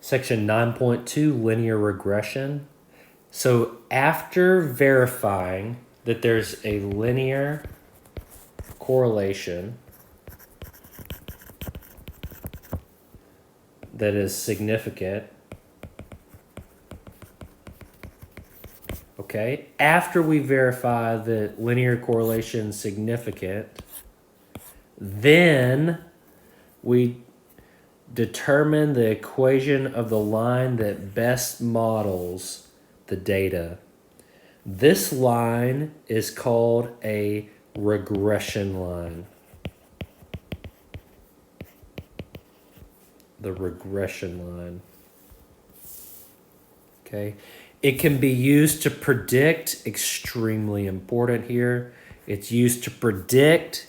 Section 9.2, linear regression. So after verifying that there's a linear correlation that is significant, okay, after we verify that linear correlation is significant, then we determine the equation of the line that best models the data. This line is called a regression line. The regression line. Okay. It can be used to predict, extremely important here. It's used to predict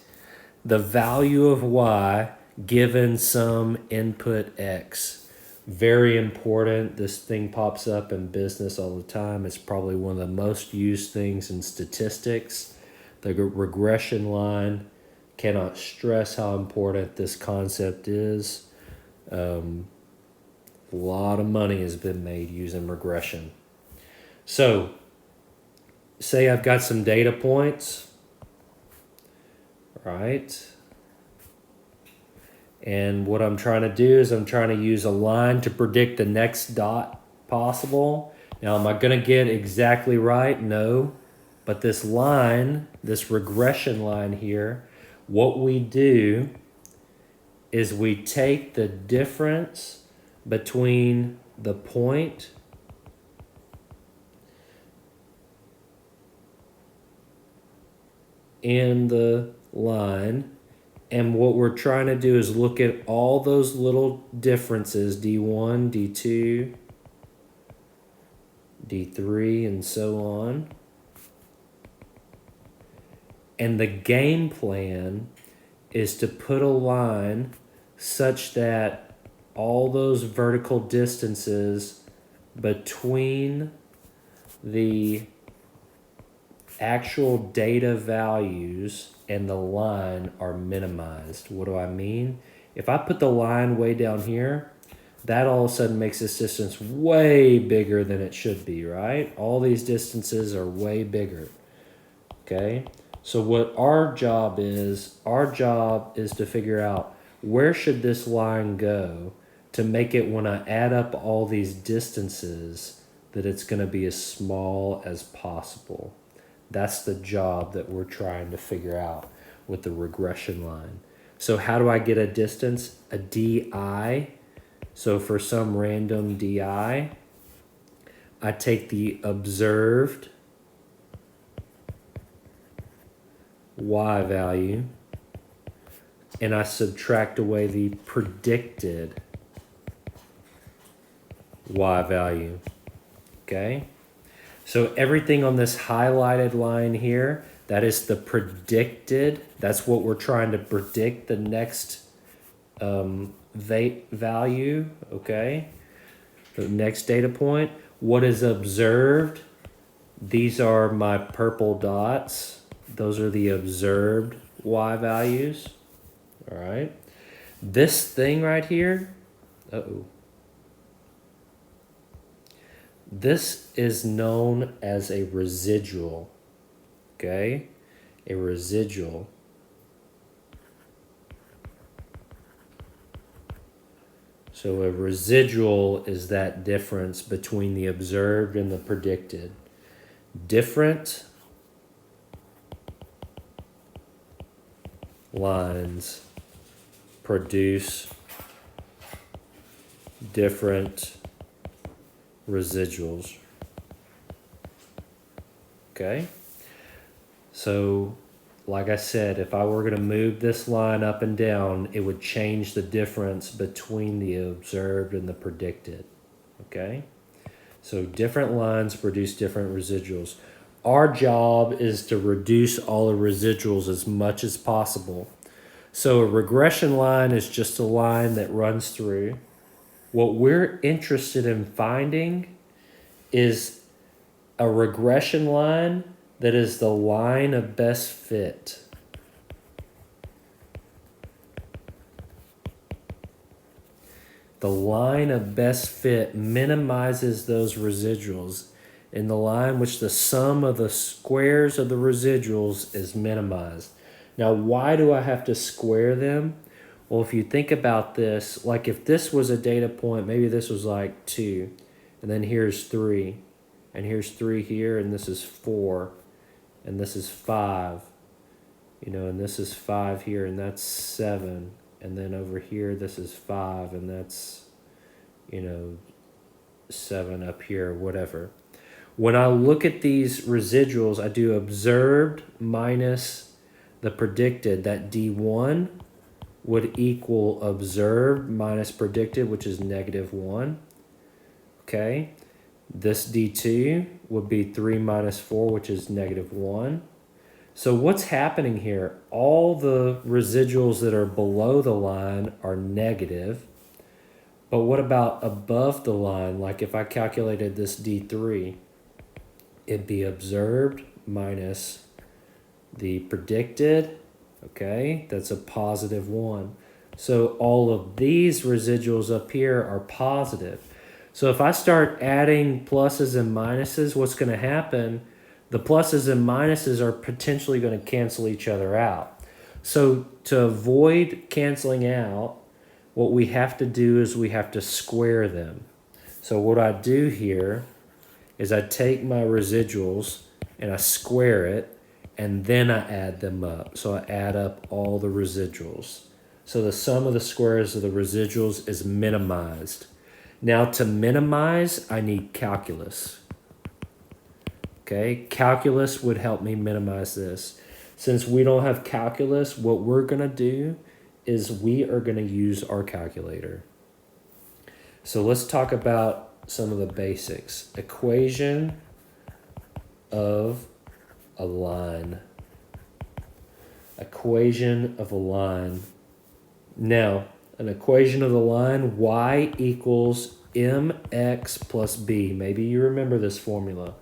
the value of y given some input x. Very important. This thing pops up in business all the time. It's probably one of the most used things in statistics. The regression line. Cannot stress how important this concept is. A lot of money has been made using regression. So, say I've got some data points, right? And what I'm trying to do is I'm trying to use a line to predict the next dot possible. Now, am I going to get exactly right? No. But this line, this regression line here, what we do is we take the difference between the point and the line, and what we're trying to do is look at all those little differences, D1, D2, D3, and so on. And the game plan is to put a line such that all those vertical distances between the actual data values and the line are minimized. What do I mean? If I put the line way down here, that all of a sudden makes this distance way bigger than it should be, right? All these distances are way bigger, okay? So what our job is to figure out where should this line go to make it, when I add up all these distances, that it's going to be as small as possible. That's the job that we're trying to figure out with the regression line. So how do I get a distance? A DI. So for some random DI, I take the observed y value and I subtract away the predicted y value. Okay? So everything on this highlighted line here, that is the predicted. That's what we're trying to predict, the next value, okay? The next data point. What is observed? These are my purple dots. Those are the observed y values, all right? This thing right here, this is known as a residual, okay? A residual. So a residual is that difference between the observed and the predicted. Different lines produce different residuals. Okay? So, like I said, if I were going to move this line up and down, it would change the difference between the observed and the predicted. Okay? So different lines produce different residuals. Our job is to reduce all the residuals as much as possible. So a regression line is just a line that runs through. What we're interested in finding is a regression line that is the line of best fit. The The line of best fit minimizes those residuals in the line which the sum of the squares of the residuals is minimized. Now, why do I have to square them? Well, if you think about this, like if this was a data point, maybe this was like 2, and then here's 3, and here's 3 here, and this is 4, and this is 5, and this is 5 here, and that's 7, and then over here this is 5, and that's 7 up here, whatever. When I look at these residuals, I do observed minus the predicted. That D1 would equal observed minus predicted, which is -1. Okay. This D2 would be 3 minus 4, which is -1. So what's happening here? All the residuals that are below the line are negative. But what about above the line? Like if I calculated this D3, it'd be observed minus the predicted. Okay, that's a +1. So all of these residuals up here are positive. So if I start adding pluses and minuses, what's going to happen? The pluses and minuses are potentially going to cancel each other out. So to avoid canceling out, what we have to do is we have to square them. So what I do here is I take my residuals and I square it, and then I add them up. So I add up all the residuals. So the sum of the squares of the residuals is minimized. Now to minimize, I need calculus. Okay, calculus would help me minimize this. Since we don't have calculus, what we're gonna do is we are gonna use our calculator. So let's talk about some of the basics. Equation of a line. Equation of a line. Now, an equation of the line, y equals mx plus b. Maybe you remember this formula.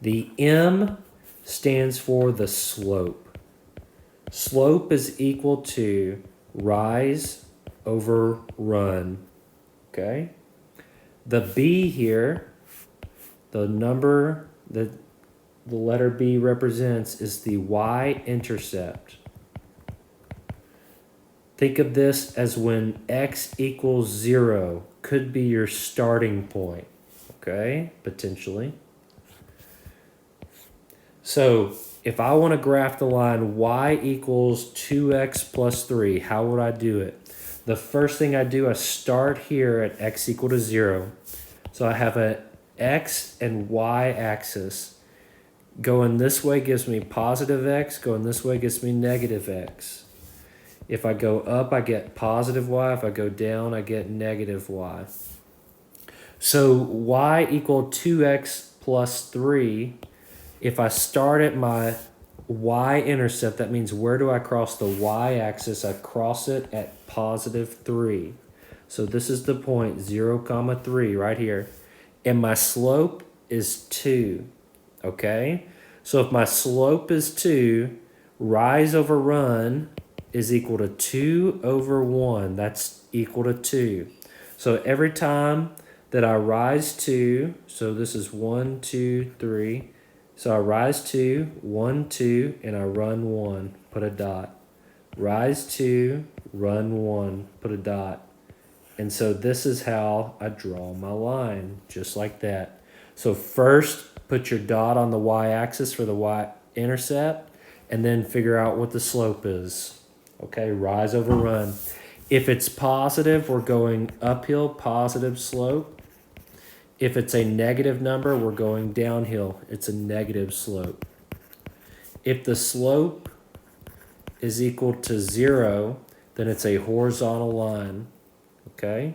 The m stands for the slope. Slope is equal to rise over run. Okay? The b here, the number that the letter b represents is the y-intercept. Think of this as when x equals 0, could be your starting point, okay, potentially. So if I want to graph the line y equals 2x plus 3, how would I do it? The first thing I do, I start here at x equal to 0. So I have an x and y axis. Going this way gives me positive x, going this way gives me negative x. If I go up, I get positive y. If I go down, I get negative y. So y equal 2x plus 3. If I start at my y-intercept, that means where do I cross the y-axis? I cross it at positive 3. So this is the point, 0, 3, right here. And my slope is 2, okay? So if my slope is 2, rise over run is equal to 2 over 1. That's equal to 2. So every time that I rise 2, so this is 1, 2, 3. So I rise 2, 1, 2, and I run 1, put a dot. Rise 2, run 1, put a dot. And so this is how I draw my line, just like that. So first, put your dot on the y-axis for the y-intercept, and then figure out what the slope is. Okay, rise over run. If it's positive, we're going uphill, positive slope. If it's a negative number, we're going downhill. It's a negative slope. If the slope is equal to 0, then it's a horizontal line. Okay?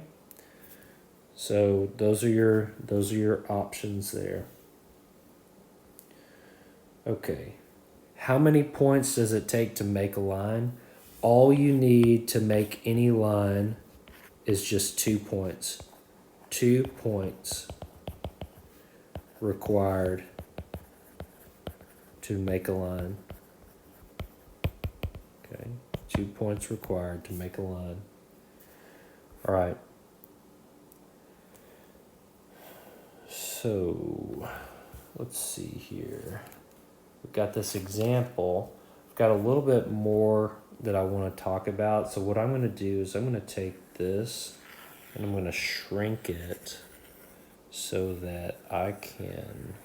So those are your options there. Okay. How many points does it take to make a line? All you need to make any line is just 2 points. 2 points required to make a line. Okay, 2 points required to make a line. All right, So let's see here. We've got this example. I've got a little bit more that I want to talk about. So what I'm going to do is I'm going to take this and I'm going to shrink it so that I can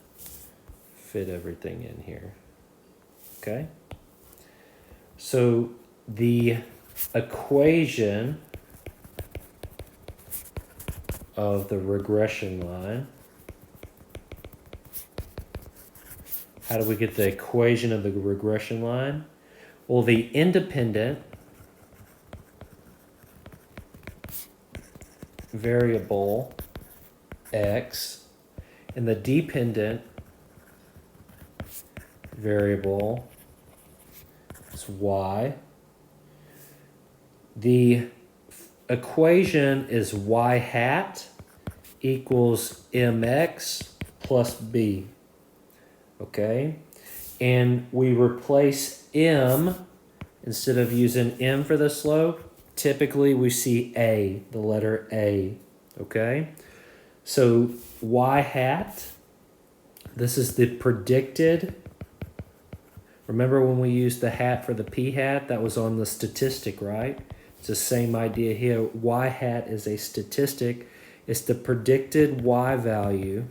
fit everything in here. Okay? So the equation of the regression line, how do we get the equation of the regression line? Well, the independent variable x and the dependent variable is y. The equation is y hat equals mx plus b. Okay? And we replace m, instead of using m for the slope, typically we see a, the letter a. Okay? So y hat, this is the predicted. Remember when we used the hat for the p hat? That was on the statistic, right? It's the same idea here. Y hat is a statistic. It's the predicted y value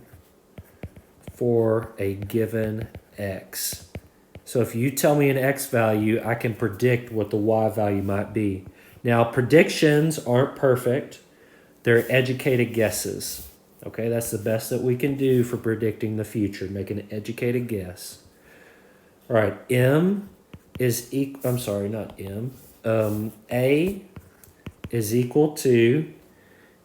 for a given x. So if you tell me an x value, I can predict what the y value might be. Now, predictions aren't perfect. They're educated guesses. Okay, that's the best that we can do for predicting the future, make an educated guess. All right, m is equal, I'm sorry, not m. A is equal to,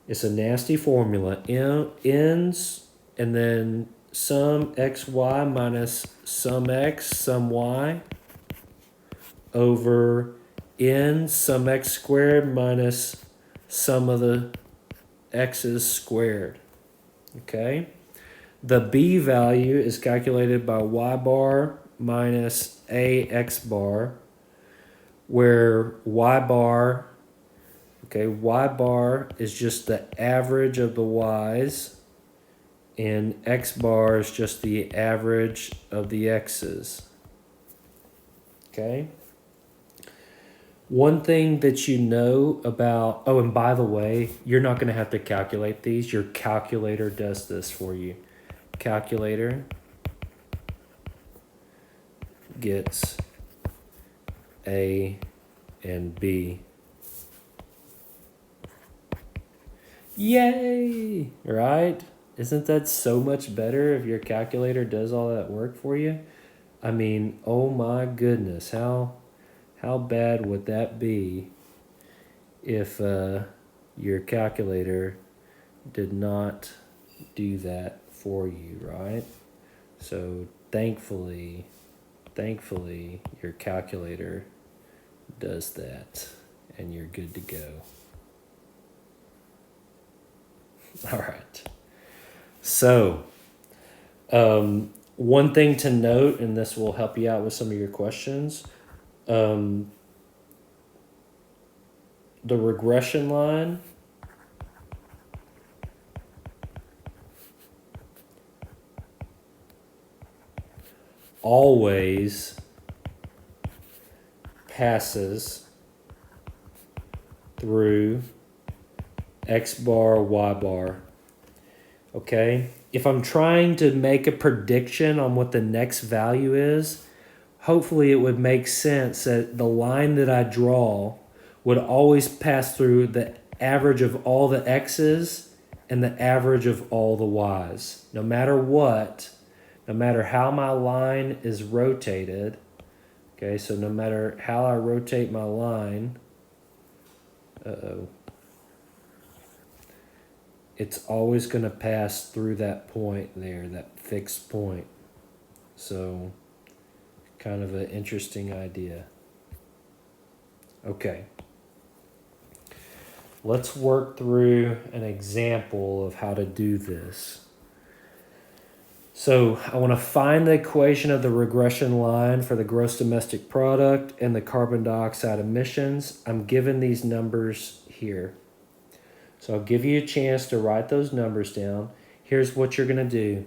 it's a nasty formula, n's and then sum xy minus sum x sum y over n sum x squared minus sum of the x's squared. Okay? The b value is calculated by y bar minus a x bar, where y bar, okay, y bar is just the average of the y's, and x bar is just the average of the x's. Okay? One thing that you know about, oh, and by the way, you're not going to have to calculate these. Your calculator does this for you. Calculator gets A and B. Yay! Right? Isn't that so much better if your calculator does all that work for you? I mean, oh my goodness, how bad would that be if your calculator did not do that for you, right? So thankfully, your calculator does that and you're good to go. All right. So, one thing to note, and this will help you out with some of your questions, the regression line always passes through x bar, y bar. Okay? If I'm trying to make a prediction on what the next value is, hopefully it would make sense that the line that I draw would always pass through the average of all the x's and the average of all the y's. No matter what, no matter how my line is rotated, okay, so no matter how I rotate my line, it's always going to pass through that point there, that fixed point. So, kind of an interesting idea. Okay. Let's work through an example of how to do this. So I want to find the equation of the regression line for the gross domestic product and the carbon dioxide emissions. I'm given these numbers here. So I'll give you a chance to write those numbers down. here's what you're going to do.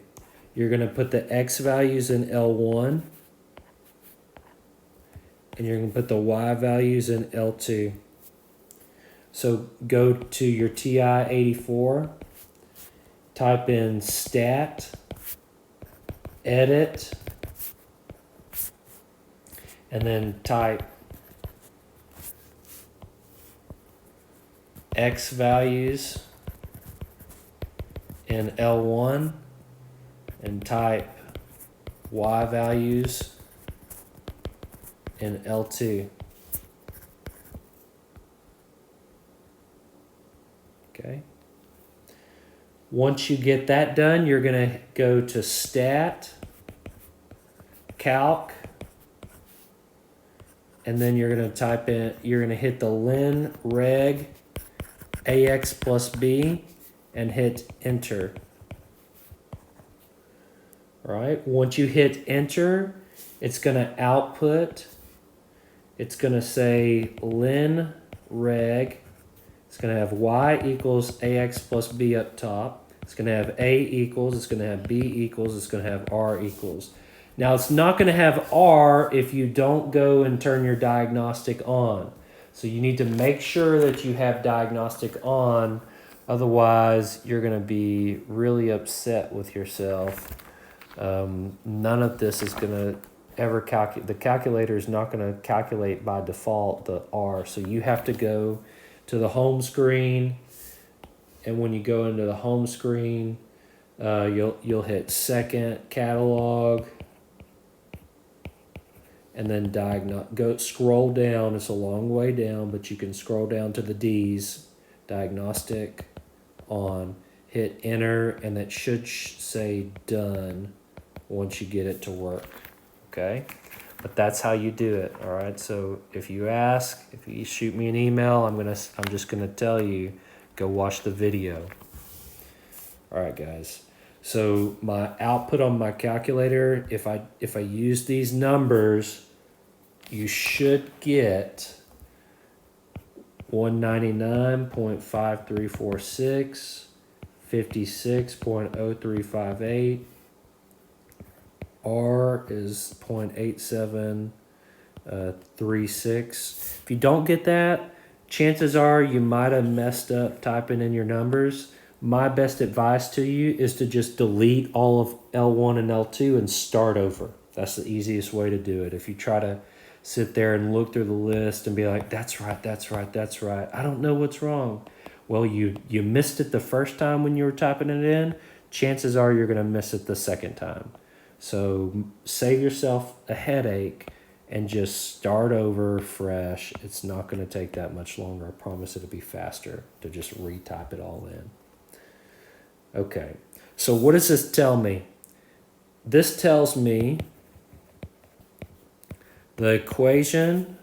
You're going to put the x values in L1, and you're going to put the y values in L2. So go to your TI-84, type in stat, edit, and then type x values in L1 and type y values in L2. Okay. Once you get that done, you're going to go to Stat, Calc, and then you're going to type in, you're going to hit the Linear Regressiom AX plus B and hit Enter. All right. Once you hit Enter, it's going to output. It's going to say Linear Regressiom. It's going to have y equals ax plus b up top. It's going to have a equals. It's going to have b equals. It's going to have r equals. Now, it's not going to have r if you don't go and turn your diagnostic on. So you need to make sure that you have diagnostic on. Otherwise, you're going to be really upset with yourself. None of this is going to ever calculate. The calculator is not going to calculate by default the r. So you have to go to the home screen, and when you go into the home screen, you'll hit Second, Catalog, and then go scroll down. It's a long way down, but you can scroll down to the D's, Diagnostic, on, hit Enter, and it should say Done once you get it to work. Okay. But that's how you do it, all right? So if you ask, if you shoot me an email, I'm just gonna tell you, go watch the video. All right, guys. So my output on my calculator, if I use these numbers, you should get 199.5346, 56.0358. R is 0.8736. If you don't get that, chances are you might have messed up typing in your numbers. My best advice to you is to just delete all of L1 and L2 and start over. That's the easiest way to do it. If you try to sit there and look through the list and be like, that's right, that's right, that's right, I don't know what's wrong. Well, you missed it the first time when you were typing it in. Chances are you're going to miss it the second time. So save yourself a headache and just start over fresh. It's not going to take that much longer. I promise it'll be faster to just retype it all in. Okay, so what does this tell me? This tells me the equation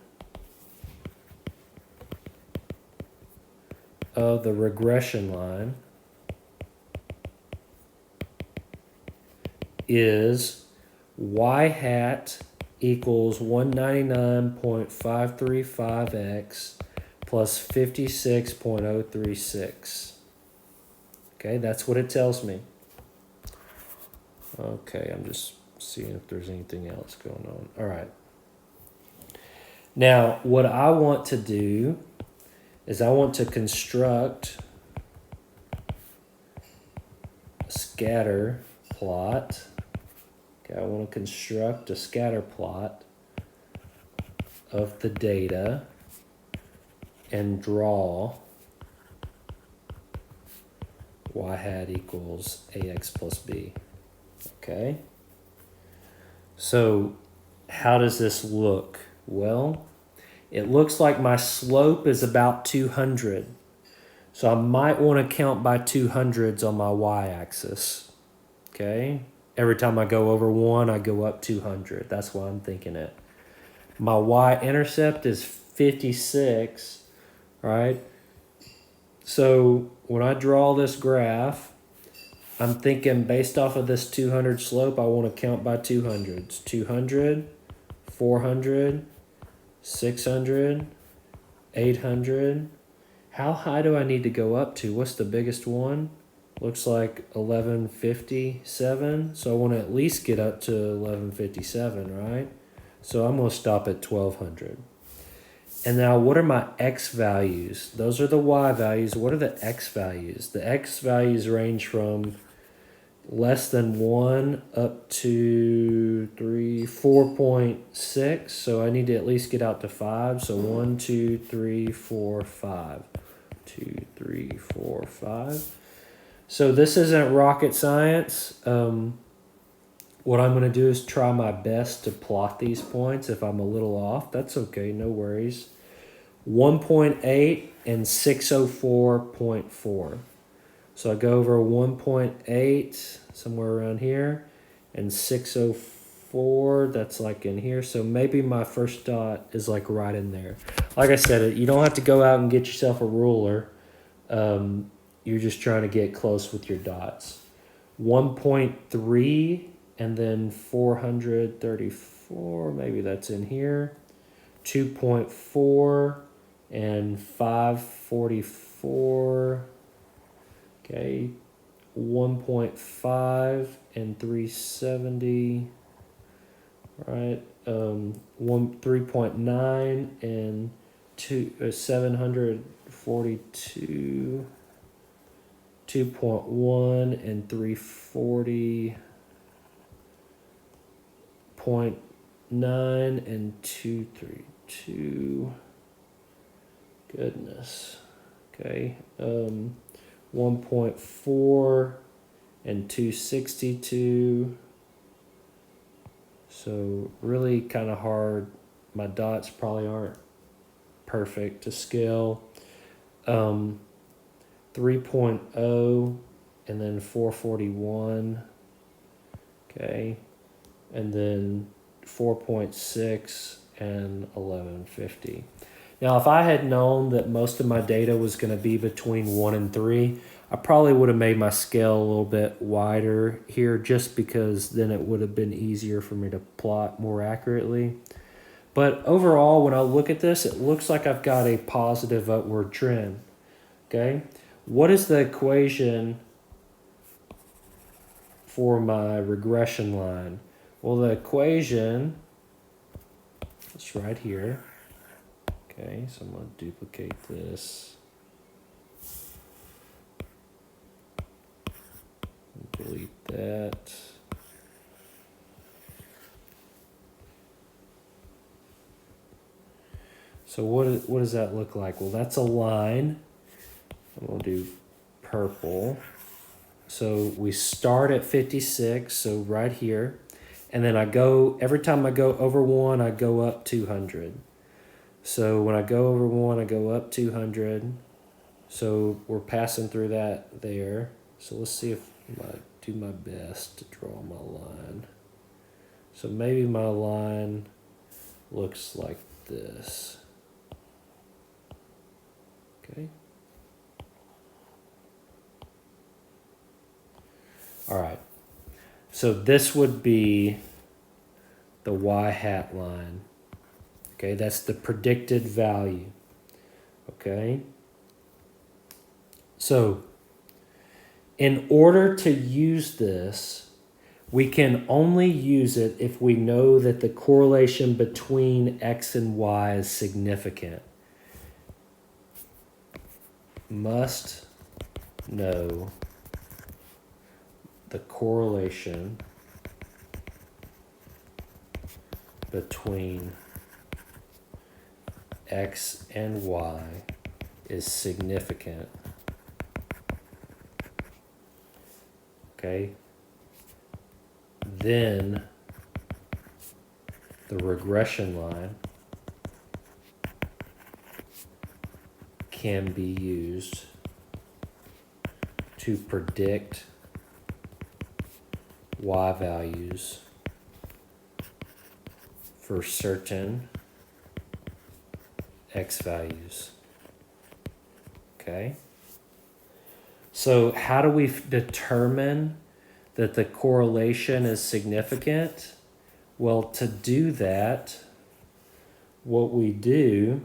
of the regression line is y hat equals 199.535x plus 56.036. Okay, that's what it tells me. Okay, I'm just seeing if there's anything else going on. All right. Now, what I want to do is I want to construct a scatter plot. Okay, I want to construct a scatter plot of the data and draw y hat equals ax plus b. Okay. So how does this look? Well, it looks like my slope is about 200. So I might want to count by 200s on my y-axis. Okay. Every time I go over 1, I go up 200. That's why I'm thinking it. My y-intercept is 56, right? So when I draw this graph, I'm thinking based off of this 200 slope, I want to count by 200s. 200, 400, 600, 800. How high do I need to go up to? What's the biggest one? looks like 1157. So I want to at least get up to 1157, right? So I'm going to stop at 1200. And now what are my x values? Those are the y values. What are the x values? The x values range from less than 1 up to 4.6. So I need to at least get out to 5. So 1, 2, 3, 4, 5. 2, 3, 4, 5. So this isn't rocket science. What I'm going to do is try my best to plot these points. If I'm a little off, that's okay, no worries. 1.8 and 604.4. So I go over 1.8, somewhere around here, and 604, that's like in here. So maybe my first dot is like right in there. Like I said, you don't have to go out and get yourself a ruler. You're just trying to get close with your dots. 1.3 and then 434, maybe that's in here. 2.4 and 544. Okay, 1.5 and 370. Right, 3.9 and 742. 2.1 and 340.9 and 232. Goodness. Okay. 1.4 and 262. So really kind of hard. My dots probably aren't perfect to scale. 3.0 and then 441. Okay. And then 4.6 and 1150. Now, if I had known that most of my data was going to be between 1 and 3, I probably would have made my scale a little bit wider here just because then it would have been easier for me to plot more accurately. But overall, when I look at this, it looks like I've got a positive upward trend. Okay? What is the equation for my regression line? Well, the equation is right here. Okay, so I'm going to duplicate this. Delete that. So what does that look like? Well, that's a line. I'm going to do purple. So we start at 56, so right here. And then every time I go over 1, I go up 200. So when I go over 1, I go up 200. So we're passing through that there. So let's see if I do my best to draw my line. So maybe my line looks like this. Okay. All right. So this would be the y-hat line. Okay, that's the predicted value. Okay. So in order to use this, we can only use it if we know that the correlation between x and y is significant. Must know the correlation between x and y is significant. Okay. Then the regression line can be used to predict y values for certain x values. Okay? So how do we determine that the correlation is significant? Well, to do that, what we do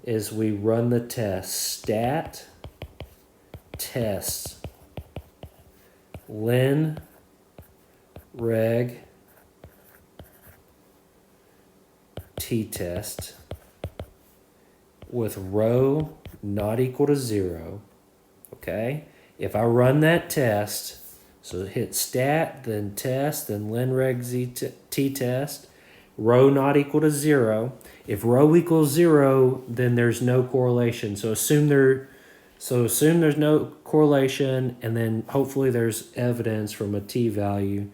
is we run the test stat test Lin Reg t-test with rho not equal to 0, okay? If I run that test, so hit stat, then test, then Lin Reg t-test, rho not equal to 0. If rho equals 0, then there's no correlation. So assume there's no correlation, and then hopefully there's evidence from a t-value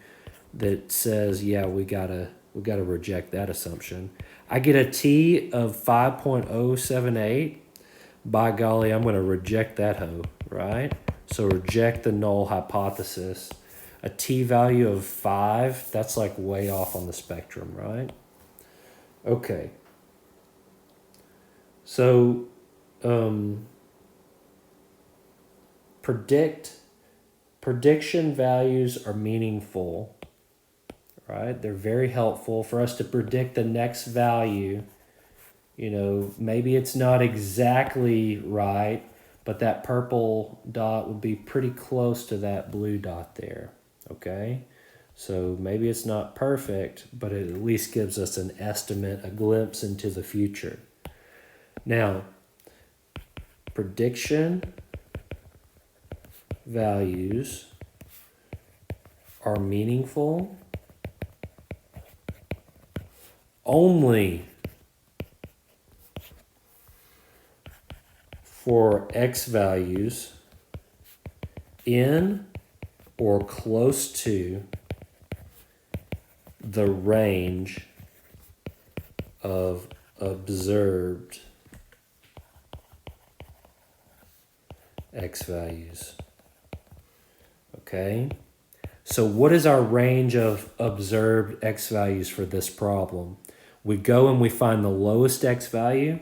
that says, yeah, we gotta reject that assumption. I get a t of 5.078. By golly, I'm gonna reject that hoe, right? So reject the null hypothesis. A t-value of 5, that's like way off on the spectrum, right? Okay. So prediction values are meaningful, right? They're very helpful for us to predict the next value. You know, maybe it's not exactly right, but that purple dot would be pretty close to that blue dot there, okay? So maybe it's not perfect, but it at least gives us an estimate, a glimpse into the future. Now, prediction values are meaningful only for x values in or close to the range of observed x values. Okay? So what is our range of observed x values for this problem? We go and we find the lowest x value,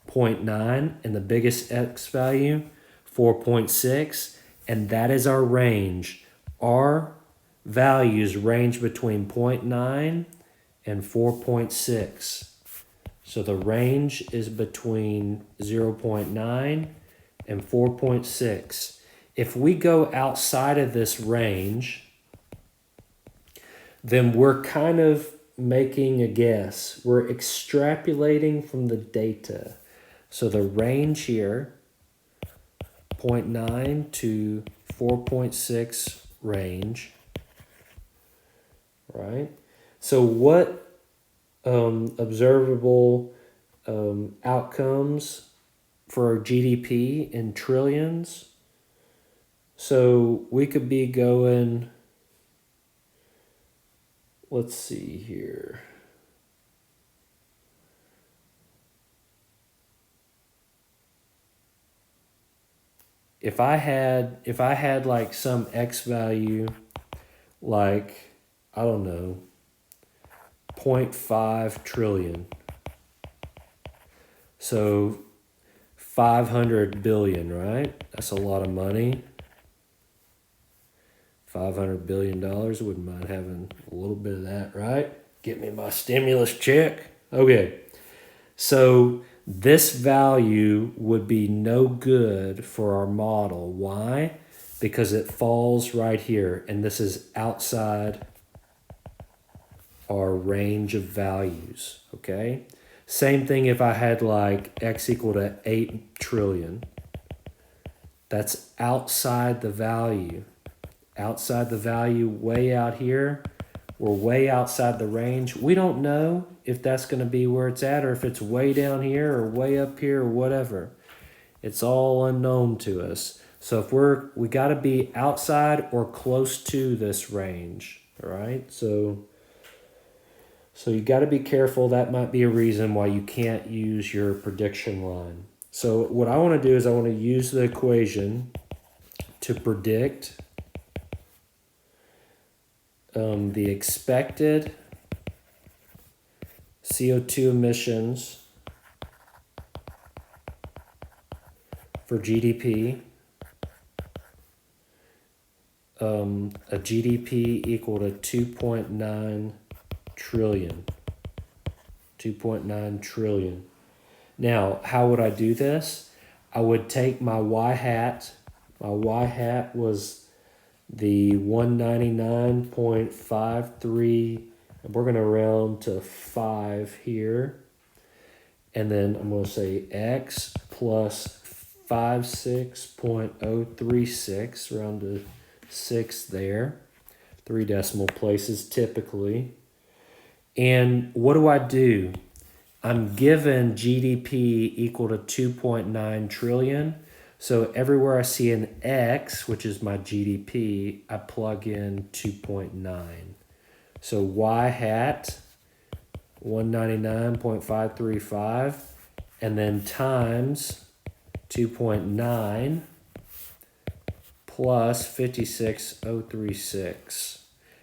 0.9, and the biggest x value, 4.6, and that is our range. Our values range between 0.9 and 4.6. So the range is between 0.9 and 4.6. If we go outside of this range, then we're kind of making a guess. We're extrapolating from the data. So the range here, 0.9 to 4.6 range, right? So what observable outcomes for our GDP in trillions? So we could be going, let's see here. If I had like some x value, like, I don't know, 0.5 trillion. So 500 billion, right? That's a lot of money. $500 billion, wouldn't mind having a little bit of that, right? Get me my stimulus check. Okay, so this value would be no good for our model. Why? Because it falls right here, and this is outside our range of values, okay? Same thing if I had like x equal to 8 trillion. That's outside the value. Outside the value, way out here. We're way outside the range. We don't know if that's going to be where it's at, or if it's way down here or way up here or whatever. It's all unknown to us. So if we got to be outside or close to this range, all right? So you got to be careful. That might be a reason why you can't use your prediction line. So what I want to do is I want to use the equation to predict the expected CO2 emissions for GDP, a GDP equal to 2.9 trillion. 2.9 trillion. Now, how would I do this? I would take my y hat. My y hat was the 199.53, we're going to round to 5 here. And then I'm going to say x plus 56.036, round to 6 there. 3 decimal places typically. And what do? I'm given GDP equal to 2.9 trillion. So everywhere I see an X, which is my GDP, I plug in 2.9. So Y hat, 199.535, and then times 2.9 plus 56.036.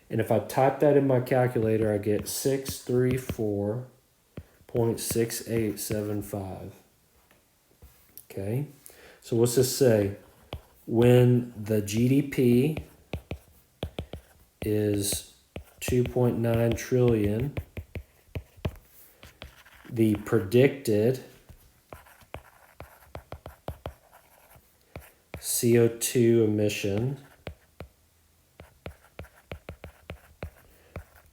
And if I type that in my calculator, I get 634.6875. Okay, so what's this say? When the GDP is 2.9 trillion, the predicted CO2 emission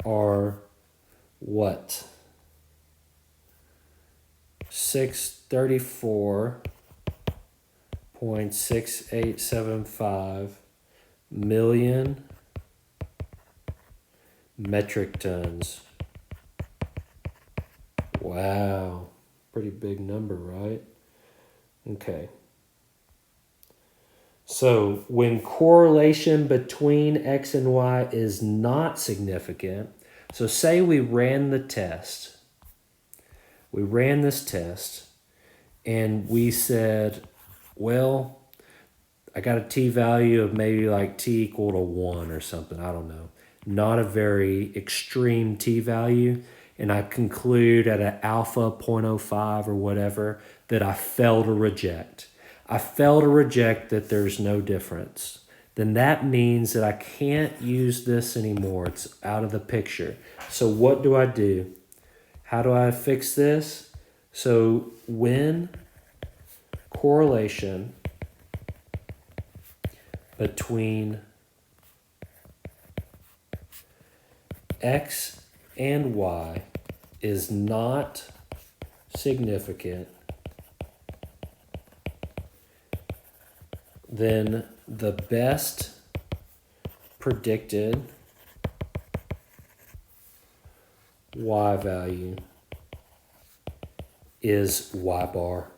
are what? 634.6875 million metric tons. Wow, pretty big number, right? Okay. So when correlation between X and Y is not significant, so say we ran the test. We ran this test and we said, well, I got a t-value of maybe like t equal to 1 or something. I don't know. Not a very extreme t-value. And I conclude at an alpha 0.05 or whatever that I fail to reject. I fail to reject that there's no difference. Then that means that I can't use this anymore. It's out of the picture. So what do? How do I fix this? So when correlation between X and Y is not significant, then the best predicted Y value is Y bar.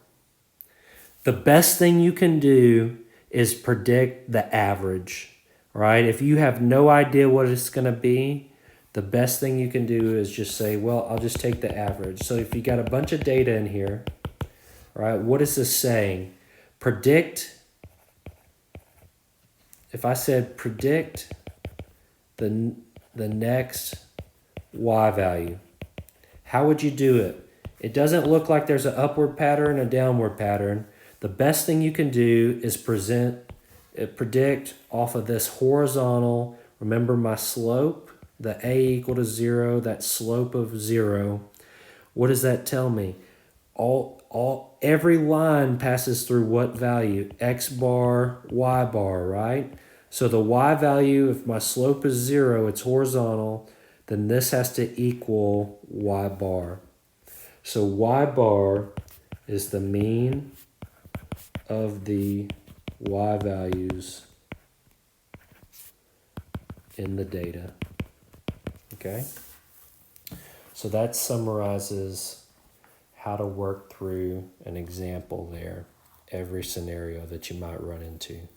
The best thing you can do is predict the average, right? If you have no idea what it's going to be, the best thing you can do is just say, well, I'll just take the average. So if you got a bunch of data in here, right, what is this saying? Predict. If I said predict the next Y value, how would you do it? It doesn't look like there's an upward pattern, a downward pattern. The best thing you can do is predict off of this horizontal. Remember my slope, the A equal to 0, that slope of 0. What does that tell me? Every line passes through what value? X bar, Y bar, right? So the Y value, if my slope is 0, it's horizontal, then this has to equal Y bar. So Y bar is the mean of the Y values in the data. Okay? So that summarizes how to work through an example there, every scenario that you might run into.